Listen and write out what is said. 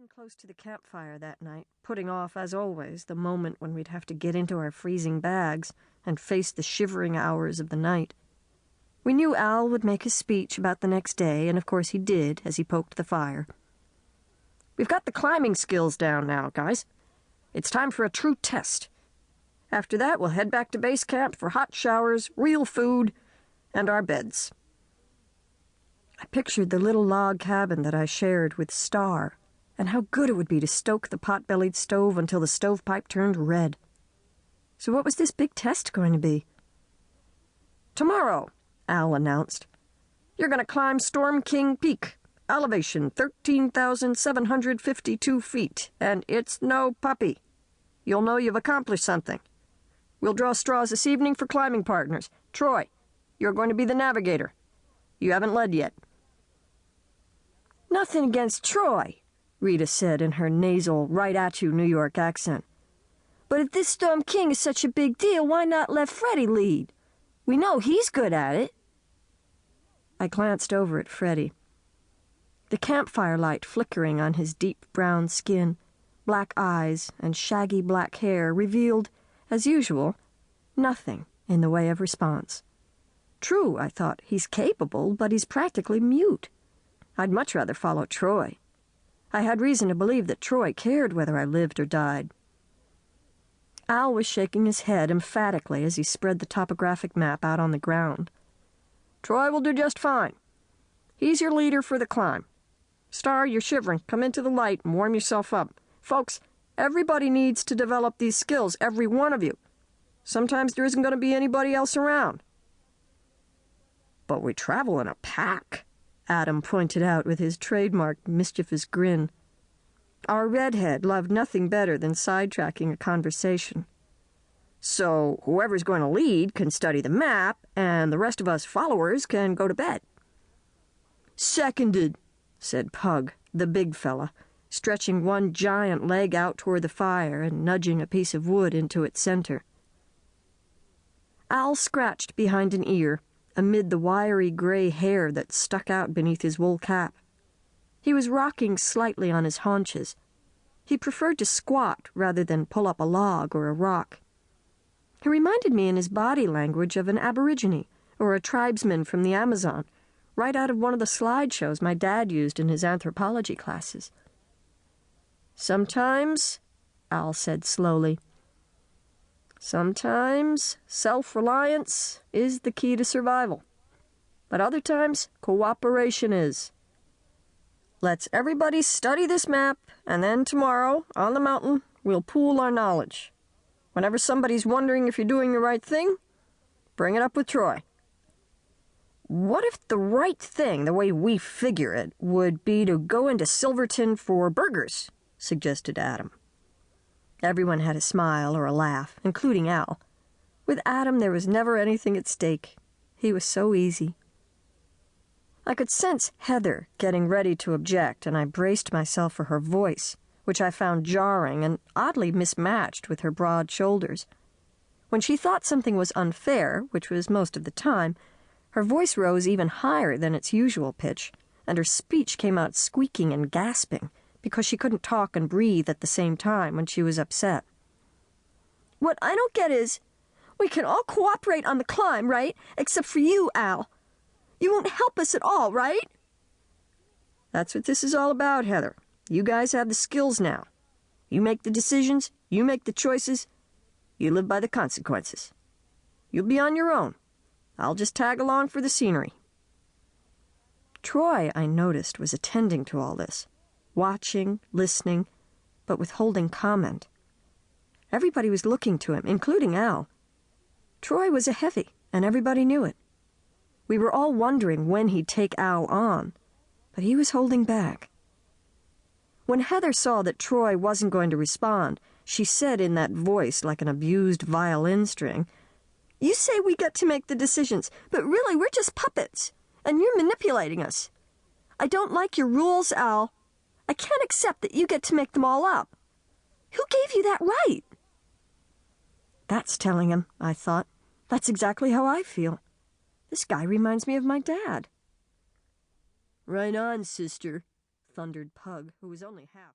sitting close to the campfire that night, putting off, as always, the moment when we'd have to get into our freezing bags and face the shivering hours of the night. We knew Al would make his speech about the next day, and of course he did as he poked the fire. "We've got the climbing skills down now, guys. It's time for a true test. After that, we'll head back to base camp for hot showers, real food, and our beds." I pictured the little log cabin that I shared with Star, and how good it would be to stoke the pot-bellied stove until the stovepipe turned red. So what was this big test going to be? "Tomorrow," Al announced, "you're going to climb Storm King Peak, elevation 13,752 feet, and it's no puppy. You'll know you've accomplished something. We'll draw straws this evening for climbing partners. Troy, you're going to be the navigator. You haven't led yet." "Nothing against Troy," Rita said in her nasal, right-at-you New York accent. "But if this Storm King is such a big deal, why not let Freddie lead? We know he's good at it." I glanced over at Freddie. The campfire light flickering on his deep brown skin, black eyes, and shaggy black hair revealed, as usual, nothing in the way of response. True, I thought, he's capable, but he's practically mute. I'd much rather follow Troy. I had reason to believe that Troy cared whether I lived or died. Al was shaking his head emphatically as he spread the topographic map out on the ground. "Troy will do just fine. He's your leader for the climb. Star, you're shivering. Come into the light and warm yourself up. Folks, everybody needs to develop these skills, every one of you. Sometimes there isn't going to be anybody else around." "But we travel in a pack," Adam pointed out with his trademark mischievous grin. Our redhead loved nothing better than sidetracking a conversation. "So whoever's going to lead can study the map, and the rest of us followers can go to bed." "Seconded," said Pug, the big fella, stretching one giant leg out toward the fire and nudging a piece of wood into its center. Al scratched behind an ear, amid the wiry gray hair that stuck out beneath his wool cap. He was rocking slightly on his haunches. He preferred to squat rather than pull up a log or a rock. He reminded me in his body language of an aborigine or a tribesman from the Amazon, right out of one of the slideshows my dad used in his anthropology classes. "Sometimes," Al said slowly, "sometimes self-reliance is the key to survival. But other times, cooperation is. Let's everybody study this map, and then tomorrow, on the mountain, we'll pool our knowledge. Whenever somebody's wondering if you're doing the right thing, bring it up with Troy." "What if the right thing, the way we figure it, would be to go into Silverton for burgers?" suggested Adam. Everyone had a smile or a laugh, including Al. With Adam, there was never anything at stake. He was so easy. I could sense Heather getting ready to object, and I braced myself for her voice, which I found jarring and oddly mismatched with her broad shoulders. When she thought something was unfair, which was most of the time, her voice rose even higher than its usual pitch, and her speech came out squeaking and gasping, because she couldn't talk and breathe at the same time when she was upset. "What I don't get is, we can all cooperate on the climb, right? Except for you, Al. You won't help us at all, right?" "That's what this is all about, Heather. You guys have the skills now. You make the decisions, you make the choices, you live by the consequences. You'll be on your own. I'll just tag along for the scenery." Troy, I noticed, was attending to all this, watching, listening, but withholding comment. Everybody was looking to him, including Al. Troy was a heavy, and everybody knew it. We were all wondering when he'd take Al on, but he was holding back. When Heather saw that Troy wasn't going to respond, she said in that voice like an abused violin string, "You say we get to make the decisions, but really we're just puppets, and you're manipulating us. I don't like your rules, Al. I can't accept that you get to make them all up. Who gave you that right?" That's telling him, I thought. That's exactly how I feel. This guy reminds me of my dad. "Right on, sister," thundered Pug, who was only half